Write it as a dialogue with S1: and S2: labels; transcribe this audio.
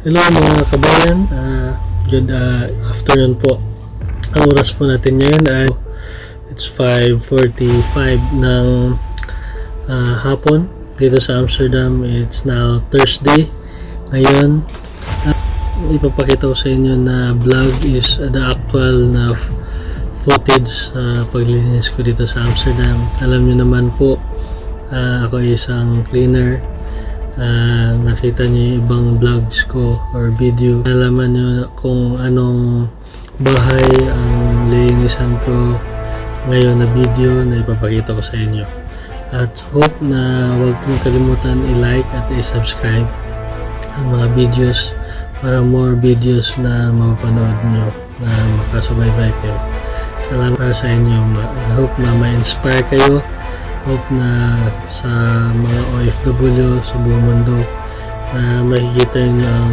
S1: Hello mga kabayan, good afternoon po. Ang oras po natin ngayon ay it's 5:45 ng hapon dito sa Amsterdam. It's now Thursday. Ngayon, ipapakita ko sa inyo na vlog is the actual na footage sa paglilinis ko dito sa Amsterdam. Alam niyo naman po, ako ay isang cleaner. Nakita niyo yung ibang vlogs ko or video, nalaman niyo kung anong bahay ang lilinisan ko ngayon na video na ipapakita ko sa inyo. At hope na huwag niyong kalimutan i-like at i-subscribe ang mga videos para more videos na mapapanood niyo na makasubaybay kayo. Salamat para sa inyo. I hope na ma-inspire kayo. Hope na sa mga OFW sa buong mundo na makikita nyo ang